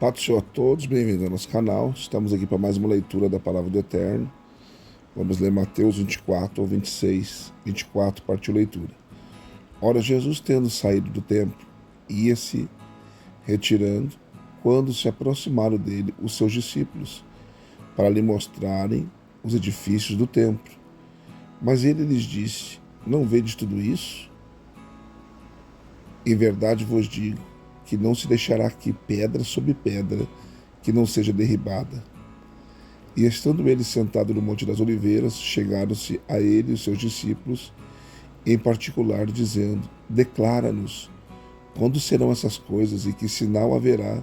Paz do Senhor a todos, bem-vindos ao nosso canal. Estamos aqui para mais uma leitura da Palavra do Eterno. Vamos ler Mateus 24 ao 26. 24, partiu leitura. Ora, Jesus, tendo saído do templo, ia-se retirando, quando se aproximaram dele os seus discípulos, para lhe mostrarem os edifícios do templo. Mas ele lhes disse: Não vedes tudo isso? Em verdade vos digo que não se deixará aqui pedra sobre pedra que não seja derribada. E estando ele sentado no Monte das Oliveiras, chegaram-se a ele os seus discípulos, em particular, dizendo: Declara-nos quando serão essas coisas e que sinal haverá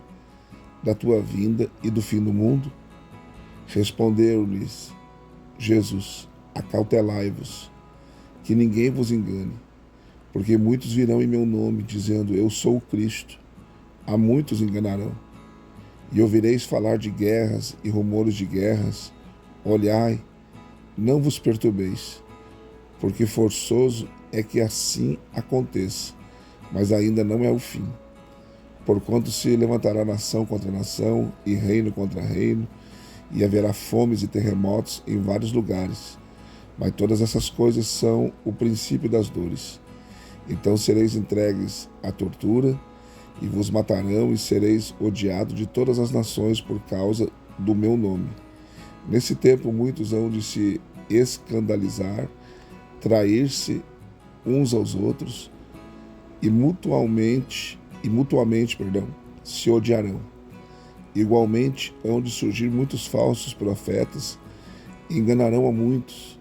da tua vinda e do fim do mundo? Respondeu-lhes Jesus: Acautelai-vos, que ninguém vos engane, porque muitos virão em meu nome, dizendo: Eu sou o Cristo. A muitos enganarão. E ouvireis falar de guerras e rumores de guerras. Olhai, não vos perturbeis, porque forçoso é que assim aconteça, mas ainda não é o fim. Porquanto se levantará nação contra nação, e reino contra reino, e haverá fomes e terremotos em vários lugares. Mas todas essas coisas são o princípio das dores. Então sereis entregues à tortura, e vos matarão, e sereis odiados de todas as nações por causa do meu nome. Nesse tempo muitos hão de se escandalizar, trair-se uns aos outros, e mutuamente, se odiarão. Igualmente hão de surgir muitos falsos profetas, e enganarão a muitos,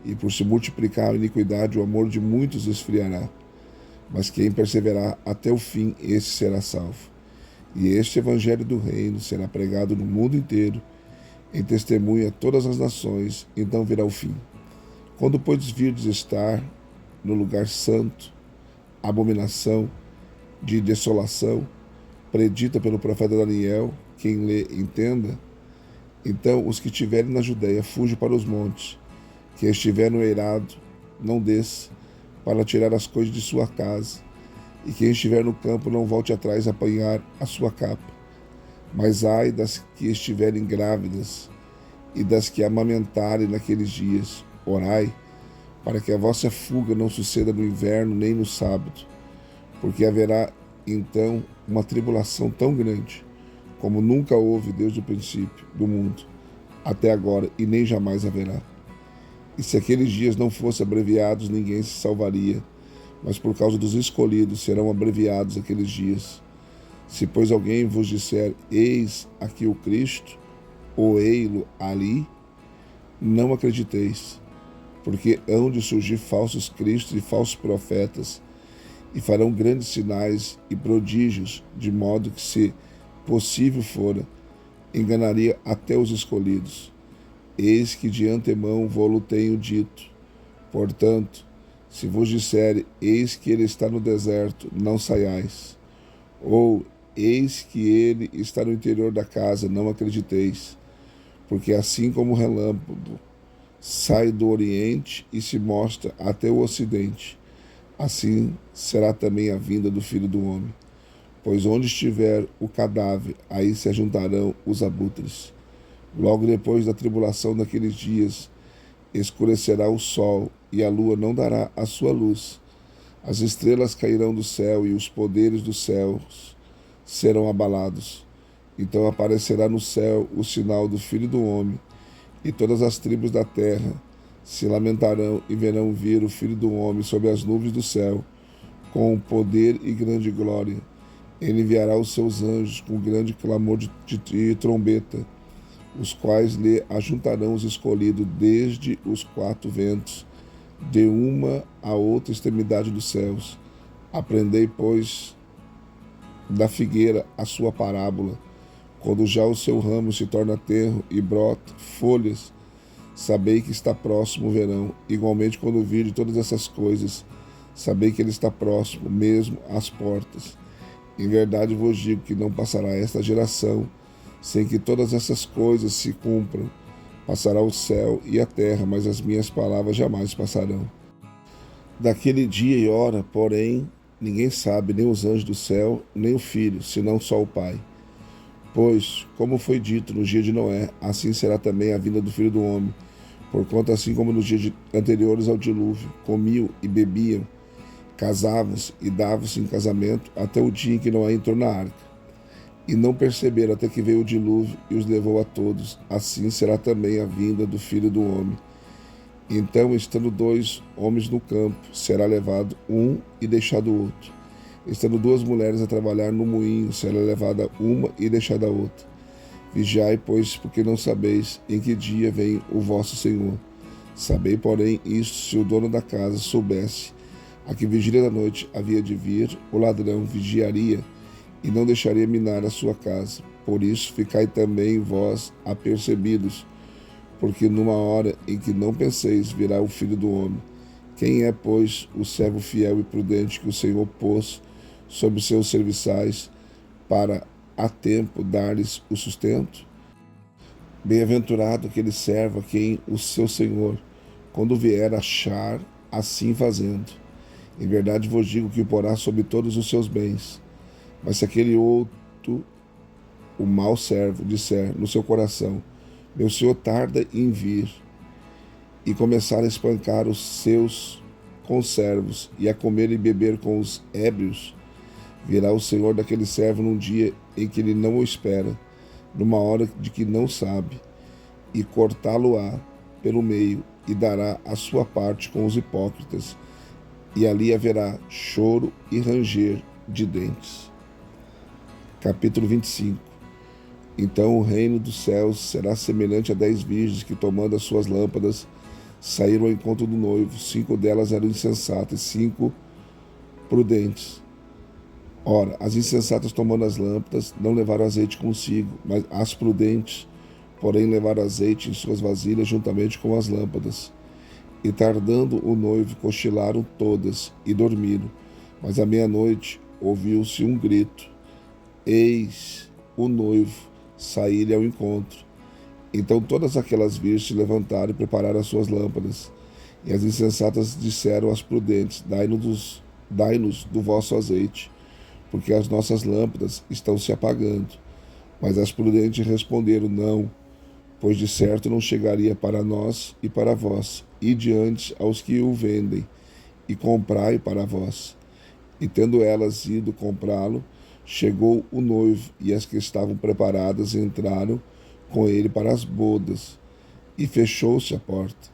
e por se multiplicar a iniquidade, o amor de muitos esfriará. Mas quem perseverar até o fim, esse será salvo. E este evangelho do reino será pregado no mundo inteiro, em testemunho a todas as nações, então virá o fim. Quando, pois, virdes estar no lugar santo, a abominação de desolação, predita pelo profeta Daniel, quem lê, entenda, então os que estiverem na Judéia fujam para os montes, quem estiver no eirado, não desça, para tirar as coisas de sua casa, e quem estiver no campo não volte atrás a apanhar a sua capa. Mas ai das que estiverem grávidas, e das que amamentarem naqueles dias. Orai, para que a vossa fuga não suceda no inverno nem no sábado, porque haverá então uma tribulação tão grande, como nunca houve desde o princípio do mundo, até agora, e nem jamais haverá. E se aqueles dias não fossem abreviados, ninguém se salvaria, mas por causa dos escolhidos serão abreviados aqueles dias. Se, pois, alguém vos disser: Eis aqui o Cristo, ou ei-lo ali, não acrediteis, porque hão de surgir falsos cristos e falsos profetas, e farão grandes sinais e prodígios, de modo que, se possível fora, enganaria até os escolhidos. Eis que de antemão vô-lo tenho dito. Portanto, se vos disser: Eis que ele está no deserto, não saiais. Ou, eis que ele está no interior da casa, não acrediteis. Porque assim como o relâmpago sai do oriente e se mostra até o ocidente, assim será também a vinda do Filho do Homem. Pois onde estiver o cadáver, aí se ajuntarão os abutres. Logo depois da tribulação daqueles dias, escurecerá o sol, e a lua não dará a sua luz. As estrelas cairão do céu, e os poderes dos céus serão abalados. Então aparecerá no céu o sinal do Filho do Homem, e todas as tribos da terra se lamentarão e verão vir o Filho do Homem sobre as nuvens do céu, com poder e grande glória. Ele enviará os seus anjos com grande clamor de trombeta, os quais lhe ajuntarão os escolhidos desde os quatro ventos, de uma a outra extremidade dos céus. Aprendei, pois, da figueira a sua parábola. Quando já o seu ramo se torna tenro e brota folhas, sabei que está próximo o verão. Igualmente, quando virdes todas essas coisas, sabei que ele está próximo, mesmo às portas. Em verdade vos digo que não passará esta geração sem que todas essas coisas se cumpram. Passará o céu e a terra, mas as minhas palavras jamais passarão. Daquele dia e hora, porém, ninguém sabe, nem os anjos do céu, nem o Filho, senão só o Pai. Pois, como foi dito no dia de Noé, assim será também a vinda do Filho do Homem. Porquanto, assim como nos dias anteriores ao dilúvio, comiam e bebiam, casavam-se e davam-se em casamento, até o dia em que Noé entrou na arca. E não perceberam até que veio o dilúvio e os levou a todos. Assim será também a vinda do Filho do Homem. Então, estando dois homens no campo, será levado um e deixado o outro. Estando duas mulheres a trabalhar no moinho, será levada uma e deixada a outra. Vigiai, pois, porque não sabeis em que dia vem o vosso Senhor. Sabei, porém, isto: se o dono da casa soubesse a que vigília da noite havia de vir, o ladrão vigiaria e não deixaria minar a sua casa. Por isso, ficai também vós apercebidos, porque numa hora em que não penseis, virá o Filho do Homem. Quem é, pois, o servo fiel e prudente que o Senhor pôs sobre os seus serviçais para a tempo dar-lhes o sustento? Bem-aventurado aquele servo a quem o seu Senhor, quando vier, achar assim fazendo. Em verdade vos digo que o porá sobre todos os seus bens. Mas se aquele outro, o mau servo, disser no seu coração: meu senhor tarda em vir, e começar a espancar os seus conservos e a comer e beber com os ébrios, virá o senhor daquele servo num dia em que ele não o espera, numa hora de que não sabe, e cortá-lo-á pelo meio, e dará a sua parte com os hipócritas, e ali haverá choro e ranger de dentes. Capítulo 25. Então o reino dos céus será semelhante a 10 virgens que, tomando as suas lâmpadas, saíram ao encontro do noivo. 5 delas eram insensatas e 5 prudentes. Ora, as insensatas, tomando as lâmpadas, não levaram azeite consigo, mas as prudentes, porém, levaram azeite em suas vasilhas juntamente com as lâmpadas. E tardando o noivo, cochilaram todas e dormiram. Mas à meia-noite ouviu-se um grito: eis o noivo, saí-lhe ao encontro. Então todas aquelas virgens se levantaram e prepararam as suas lâmpadas. E as insensatas disseram às prudentes: dai-nos do vosso azeite, porque as nossas lâmpadas estão se apagando. Mas as prudentes responderam: não, pois de certo não chegaria para nós e para vós. Ide antes aos que o vendem, e comprai para vós. E tendo elas ido comprá-lo, chegou o noivo, e as que estavam preparadas entraram com ele para as bodas, e fechou-se a porta.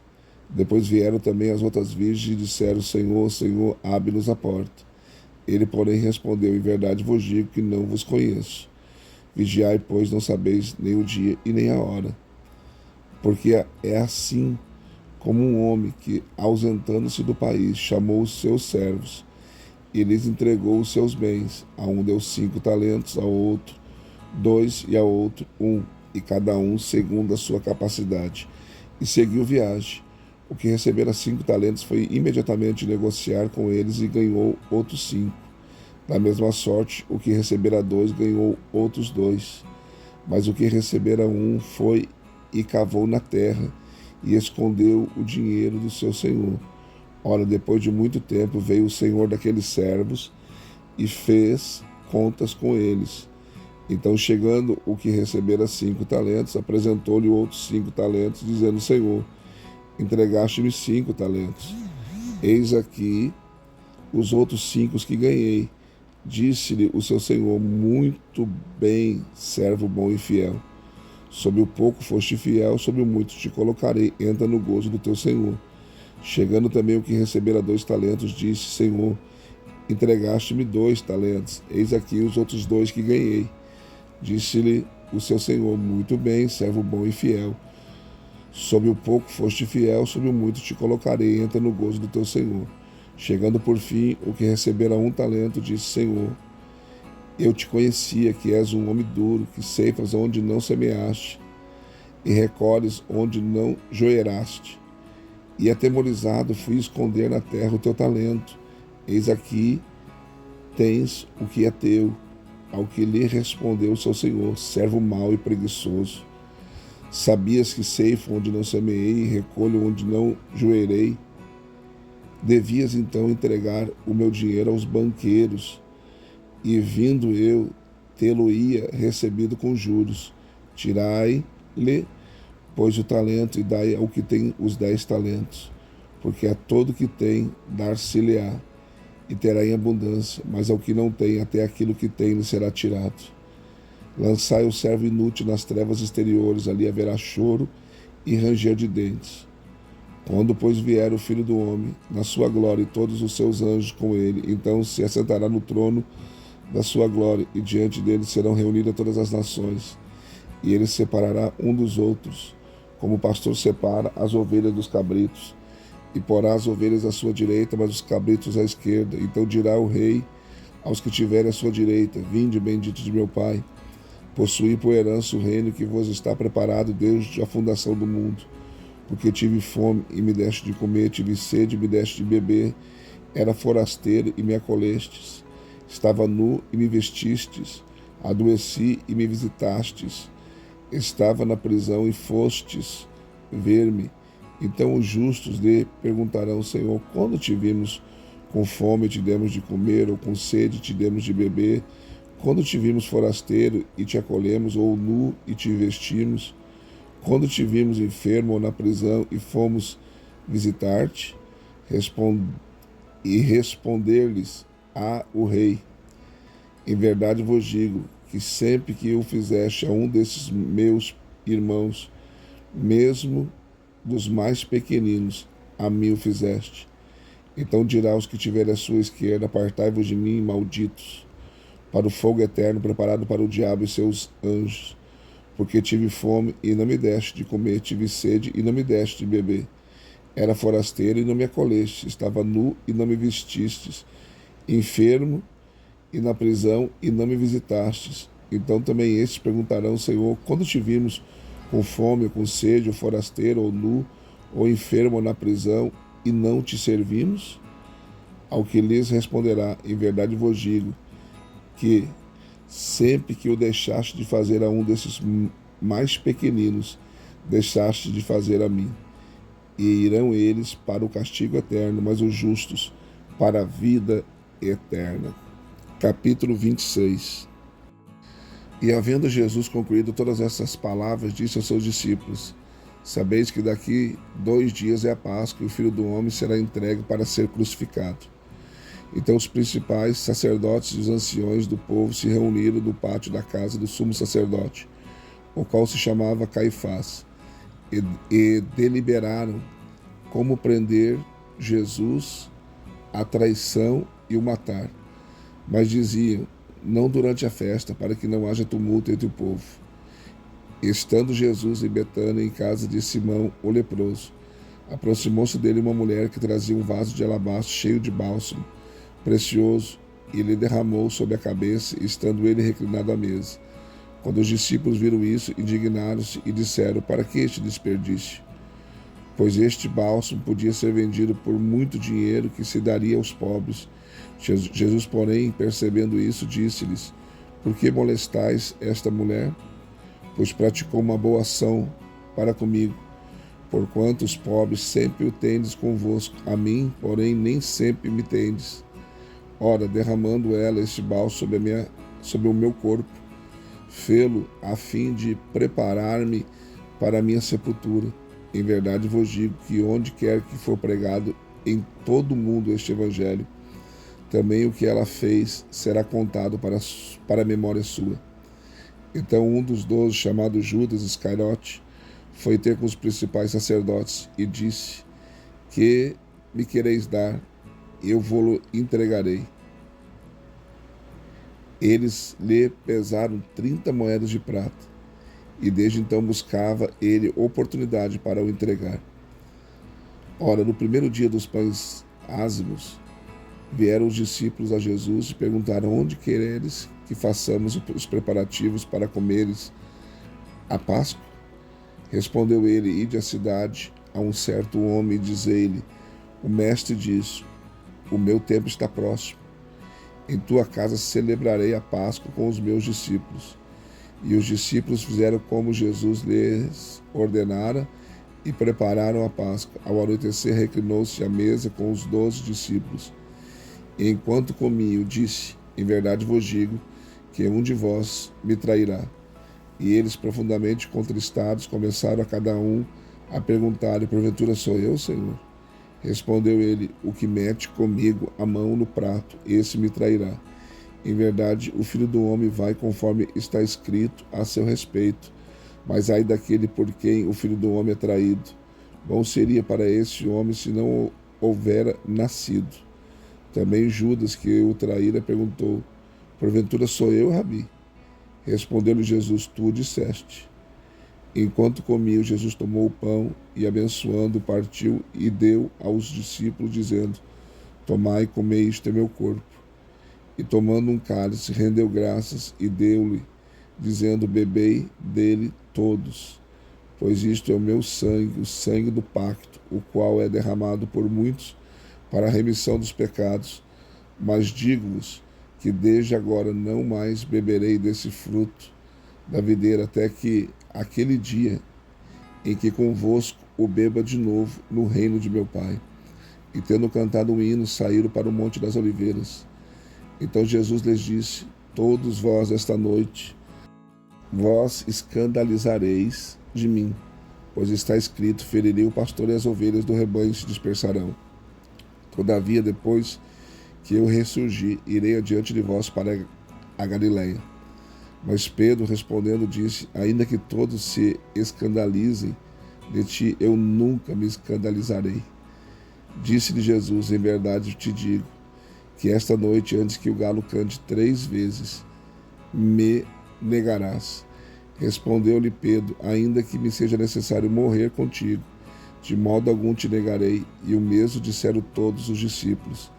Depois vieram também as outras virgens e disseram: Senhor, Senhor, abre-nos a porta. Ele, porém, respondeu: em verdade vos digo que não vos conheço. Vigiai, pois não sabeis nem o dia e nem a hora. Porque é assim como um homem que, ausentando-se do país, chamou os seus servos e lhes entregou os seus bens. A um deu 5 talentos, ao outro 2 e ao outro 1, e cada um segundo a sua capacidade. E seguiu viagem. O que recebera 5 talentos foi imediatamente negociar com eles e ganhou outros 5. Da mesma sorte, o que recebera 2 ganhou outros 2. Mas o que recebera 1 foi e cavou na terra e escondeu o dinheiro do seu senhor. Ora, depois de muito tempo veio o senhor daqueles servos e fez contas com eles. Então, chegando o que recebera 5 talentos, apresentou-lhe outros 5 talentos, dizendo: Senhor, entregaste-me 5 talentos. Eis aqui os outros 5 que ganhei. Disse-lhe o seu senhor: muito bem, servo bom e fiel. Sobre o pouco foste fiel, sobre o muito te colocarei. Entra no gozo do teu senhor. Chegando também o que recebera 2 talentos, disse: Senhor, entregaste-me 2 talentos. Eis aqui os outros 2 que ganhei. Disse-lhe o seu senhor: muito bem, servo bom e fiel. Sobre o pouco foste fiel, sobre o muito te colocarei. Entra no gozo do teu senhor. Chegando por fim o que recebera 1 talento, disse: Senhor, eu te conhecia que és um homem duro, que ceifas onde não semeaste e recolhes onde não joeiraste. E atemorizado fui esconder na terra o teu talento. Eis aqui tens o que é teu. Ao que lhe respondeu o seu senhor: servo mau e preguiçoso. Sabias que ceifo onde não semeei e recolho onde não joeirei? Devias então entregar o meu dinheiro aos banqueiros, e vindo eu tê-lo-ia recebido com juros. Tirai-lhe, pois, o talento e dai ao que tem os 10 talentos. Porque a todo que tem, dar-se-lhe-á, e terá em abundância, mas ao que não tem, até aquilo que tem lhe será tirado. Lançai o servo inútil nas trevas exteriores, ali haverá choro e ranger de dentes. Quando, pois, vier o Filho do Homem, na sua glória, e todos os seus anjos com ele, então se assentará no trono da sua glória, e diante dele serão reunidas todas as nações, e ele separará um dos outros, como o pastor separa as ovelhas dos cabritos, e porá as ovelhas à sua direita, mas os cabritos à esquerda. Então dirá o rei aos que tiverem à sua direita: vinde, benditos de meu Pai, possuí por herança o reino que vos está preparado desde a fundação do mundo. Porque tive fome e me deste de comer, tive sede e me deste de beber, era forasteiro e me acolhestes, estava nu e me vestistes, adoeci e me visitastes, estava na prisão e fostes ver-me. Então os justos lhe perguntarão: Senhor, quando te vimos com fome e te demos de comer, ou com sede e te demos de beber? Quando te vimos forasteiro e te acolhemos, ou nu e te vestimos? Quando te vimos enfermo ou na prisão e fomos visitar-te? Responder-lhes o rei: em verdade vos digo que sempre que eu fizeste a um desses meus irmãos, mesmo dos mais pequeninos, a mim o fizeste. Então dirá aos que tiverem à sua esquerda: apartai-vos de mim, malditos, para o fogo eterno preparado para o diabo e seus anjos. Porque tive fome e não me deste de comer, tive sede e não me deste de beber. Era forasteiro e não me acolheste, estava nu e não me vestistes, enfermo e na prisão e não me visitastes. Então também estes perguntarão: Senhor, quando te vimos com fome, ou com sede, ou forasteiro, ou nu, ou enfermo, ou na prisão, e não te servimos? Ao que lhes responderá: em verdade vos digo que sempre que o deixaste de fazer a um desses mais pequeninos, deixaste de fazer a mim. E irão eles para o castigo eterno, mas os justos para a vida eterna. Capítulo 26. E havendo Jesus concluído todas essas palavras, disse aos seus discípulos: sabeis que daqui 2 dias é a Páscoa, e o Filho do Homem será entregue para ser crucificado. Então os principais sacerdotes e os anciões do povo se reuniram no pátio da casa do sumo sacerdote, o qual se chamava Caifás, e deliberaram como prender Jesus à traição e o matar. Mas diziam: não durante a festa, para que não haja tumulto entre o povo. Estando Jesus em Betânia, em casa de Simão, o leproso, aproximou-se dele uma mulher que trazia um vaso de alabastro cheio de bálsamo precioso, e lhe derramou sobre a cabeça, estando ele reclinado à mesa. Quando os discípulos viram isso, indignaram-se e disseram: para que este desperdício? Pois este bálsamo podia ser vendido por muito dinheiro, que se daria aos pobres. Jesus, porém, percebendo isso, disse-lhes: por que molestais esta mulher? Pois praticou uma boa ação para comigo. Porquanto os pobres sempre o tendes convosco, a mim, porém, nem sempre me tendes. Ora, derramando ela este bálsamo sobre o meu corpo, fê-lo a fim de preparar-me para a minha sepultura. Em verdade vos digo que onde quer que for pregado em todo o mundo este evangelho, também o que ela fez será contado para a memória sua. Então um dos 12, chamado Judas Iscariote, foi ter com os principais sacerdotes e disse: que me quereis dar? Eu vou-lo entregarei. Eles lhe pesaram 30 moedas de prata, e desde então buscava ele oportunidade para o entregar. Ora, no primeiro dia dos pães ázimos, vieram os discípulos a Jesus e perguntaram: onde quereres que façamos os preparativos para comeres a Páscoa? Respondeu ele: ide à cidade a um certo homem e dizei-lhe: o mestre diz: o meu tempo está próximo. Em tua casa celebrarei a Páscoa com os meus discípulos. E os discípulos fizeram como Jesus lhes ordenara e prepararam a Páscoa. Ao anoitecer, reclinou-se à mesa com os 12 discípulos. E enquanto comiam, disse: em verdade vos digo que um de vós me trairá. E eles, profundamente contristados, começaram a cada um a perguntar-lhe: porventura sou eu, Senhor? Respondeu ele: o que mete comigo a mão no prato, esse me trairá. Em verdade, o Filho do Homem vai conforme está escrito a seu respeito. Mas ai daquele por quem o Filho do Homem é traído. Bom seria para esse homem se não houvera nascido. Também Judas, que o traíra, perguntou: porventura sou eu, Rabi? Respondeu-lhe Jesus: tu o disseste. Enquanto comiam, Jesus tomou o pão e, abençoando, partiu e deu aos discípulos, dizendo: tomai e comei, isto é meu corpo. E tomando um cálice, rendeu graças e deu-lhe, dizendo: bebei dele todos, pois isto é o meu sangue, o sangue do pacto, o qual é derramado por muitos para a remissão dos pecados. Mas digo-vos que desde agora não mais beberei desse fruto da videira, até que aquele dia em que convosco o beba de novo no reino de meu Pai. E tendo cantado um hino, saíram para o Monte das Oliveiras. Então Jesus lhes disse: todos vós esta noite vós escandalizareis de mim, pois está escrito: ferirei o pastor e as ovelhas do rebanho se dispersarão. Todavia, depois que eu ressurgir, irei adiante de vós para a Galileia. Mas Pedro, respondendo, disse: ainda que todos se escandalizem de ti, eu nunca me escandalizarei. Disse-lhe Jesus: em verdade te digo, que esta noite, antes que o galo cante 3 vezes, me negarás. Respondeu-lhe Pedro: ainda que me seja necessário morrer contigo, de modo algum te negarei. E o mesmo disseram todos os discípulos.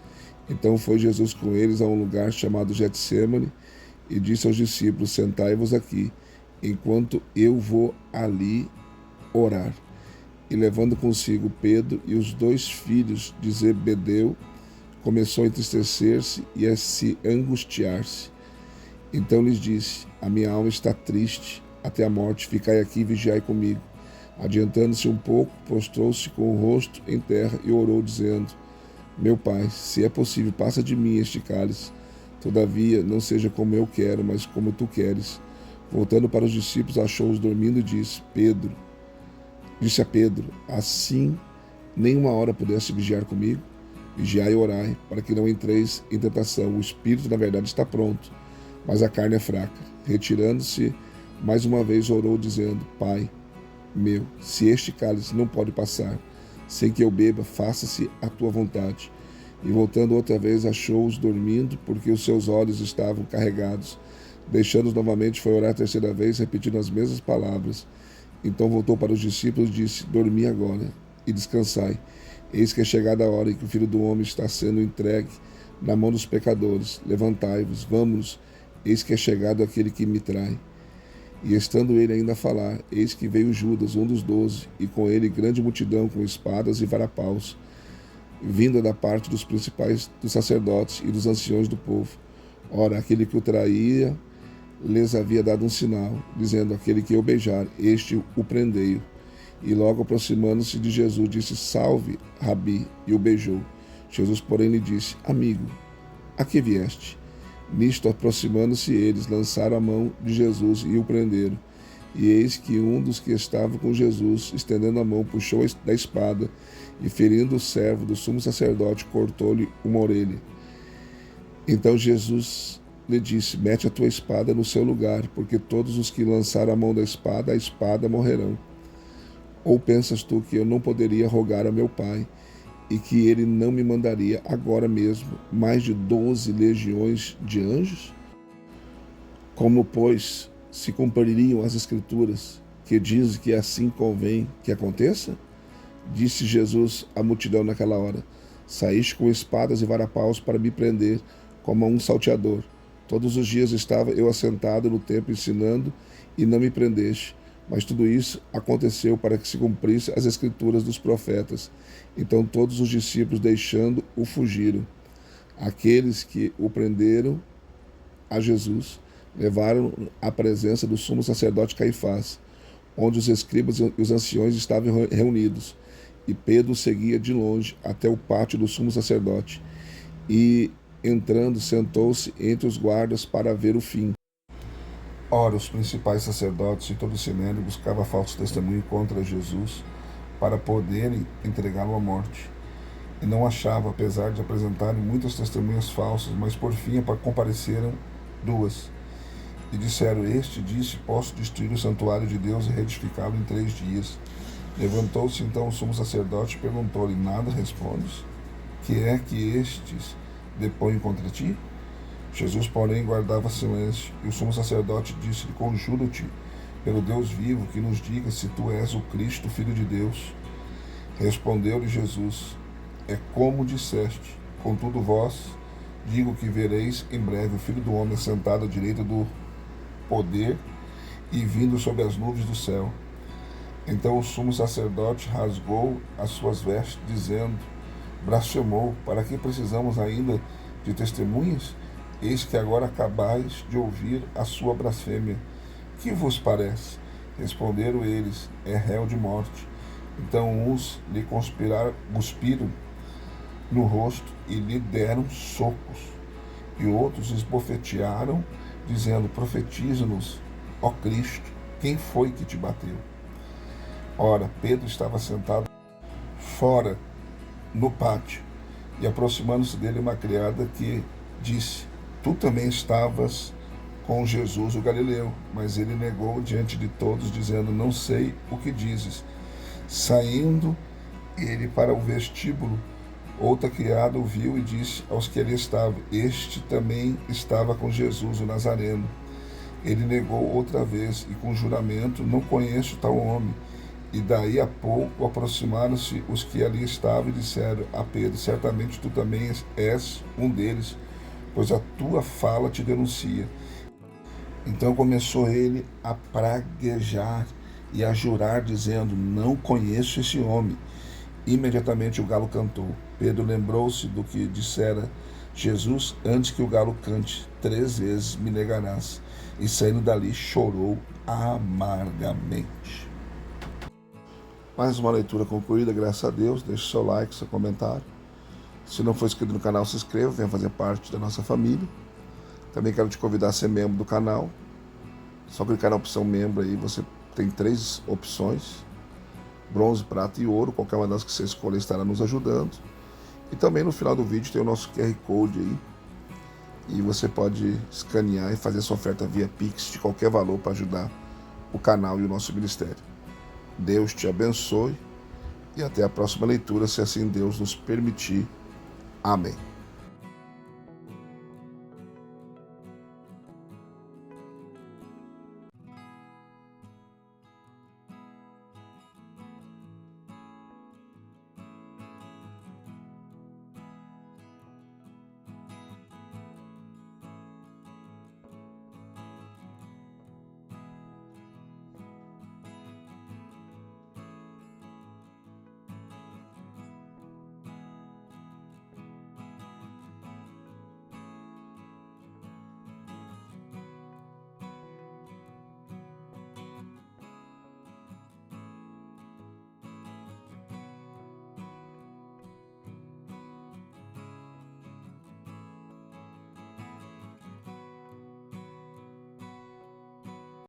Então foi Jesus com eles a um lugar chamado Getsêmani, e disse aos discípulos: sentai-vos aqui, enquanto eu vou ali orar. E levando consigo Pedro e os 2 filhos de Zebedeu, começou a entristecer-se e a se angustiar-se. Então lhes disse: a minha alma está triste até a morte, ficai aqui e vigiai comigo. Adiantando-se um pouco, prostrou-se com o rosto em terra e orou, dizendo: meu Pai, se é possível, passa de mim este cálice. Todavia, não seja como eu quero, mas como tu queres. Voltando para os discípulos, achou-os dormindo e disse a Pedro: assim nem uma hora pudesse vigiar comigo? Vigiai e orai, para que não entreis em tentação. O espírito, na verdade, está pronto, mas a carne é fraca. Retirando-se, mais uma vez orou, dizendo: Pai meu, se este cálice não pode passar sem que eu beba, faça-se a tua vontade. E voltando outra vez, achou-os dormindo, porque os seus olhos estavam carregados. Deixando-os novamente, foi orar a 3ª vez, repetindo as mesmas palavras. Então voltou para os discípulos e disse: dormi agora e descansai. Eis que é chegada a hora em que o Filho do Homem está sendo entregue na mão dos pecadores. Levantai-vos, vamos, eis que é chegado aquele que me trai. E estando ele ainda a falar, eis que veio Judas, um dos 12, e com ele grande multidão com espadas e varapaus, vinda da parte dos principais dos sacerdotes e dos anciões do povo. Ora, aquele que o traía lhes havia dado um sinal, dizendo: aquele que eu beijar, este o prendei-o. E logo aproximando-se de Jesus, disse: salve, Rabi, e o beijou. Jesus, porém, lhe disse: amigo, a que vieste? Nisto, aproximando-se eles, lançaram a mão de Jesus e o prenderam. E eis que um dos que estava com Jesus, estendendo a mão, puxou da espada e, ferindo o servo do sumo sacerdote, cortou-lhe uma orelha. Então Jesus lhe disse: mete a tua espada no seu lugar, porque todos os que lançaram a mão da espada, a espada morrerão. Ou pensas tu que eu não poderia rogar a meu Pai, e que ele não me mandaria agora mesmo mais de 12 legiões de anjos? Como, pois, se cumpririam as Escrituras, que dizem que assim convém que aconteça? Disse Jesus à multidão naquela hora: saíste com espadas e varapaus para me prender, como a um salteador. Todos os dias estava eu assentado no templo ensinando, e não me prendeste. Mas tudo isso aconteceu para que se cumprisse as Escrituras dos profetas. Então todos os discípulos, deixando-o, fugiram. Aqueles que o prenderam a Jesus levaram à presença do sumo sacerdote Caifás, onde os escribas e os anciões estavam reunidos. E Pedro seguia de longe até o pátio do sumo sacerdote. E, entrando, sentou-se entre os guardas para ver o fim. Ora, os principais sacerdotes e todo o sinédrio buscavam falso testemunho contra Jesus para poderem entregá-lo à morte. E não achava, apesar de apresentarem muitas testemunhas falsas, mas por fim compareceram duas. E disseram: Este disse: Posso destruir o santuário de Deus e reedificá-lo em 3 dias. Levantou-se então o sumo sacerdote e perguntou-lhe: Nada respondes? Que é que estes depõem contra ti? Jesus, porém, guardava silêncio. E o sumo sacerdote disse-lhe: Conjuro-te, pelo Deus vivo, que nos diga se tu és o Cristo, Filho de Deus. Respondeu-lhe Jesus: É como disseste. Contudo, vós digo que vereis em breve o Filho do Homem sentado à direita do poder e vindo sobre as nuvens do céu. Então o sumo sacerdote rasgou as suas vestes, dizendo: Blasfemou, para que precisamos ainda de testemunhas? Eis que agora acabais de ouvir a sua blasfêmia. Que vos parece? Responderam eles: É réu de morte. Então uns lhe cuspiram no rosto e lhe deram socos, e outros esbofetearam, dizendo: Profetiza-nos, ó Cristo, quem foi que te bateu? Ora, Pedro estava sentado fora, no pátio, e aproximando-se dele uma criada que disse: Tu também estavas com Jesus o Galileu. Mas ele negou diante de todos, dizendo: Não sei o que dizes. Saindo ele para o vestíbulo, outra criada o viu e disse aos que ali estavam: Este também estava com Jesus o Nazareno. Ele negou outra vez e com juramento: Não conheço tal homem. E daí a pouco aproximaram-se os que ali estavam e disseram a Pedro: Certamente tu também és um deles, pois a tua fala te denuncia. Então começou ele a praguejar e a jurar, dizendo: Não conheço esse homem. Imediatamente o galo cantou. Pedro lembrou-se do que dissera Jesus: Antes que o galo cante 3 vezes me negarás. E saindo dali chorou amargamente. Mais uma leitura concluída, graças a Deus. Deixe seu like, seu comentário. Se não for inscrito no canal, se inscreva, venha fazer parte da nossa família. Também quero te convidar a ser membro do canal. Só clicar na opção membro aí, você tem 3 opções: bronze, prata e ouro. Qualquer uma das que você escolher estará nos ajudando. E também no final do vídeo tem o nosso QR Code aí. E você pode escanear e fazer sua oferta via Pix de qualquer valor para ajudar o canal e o nosso ministério. Deus te abençoe e até a próxima leitura, se assim Deus nos permitir. Amém.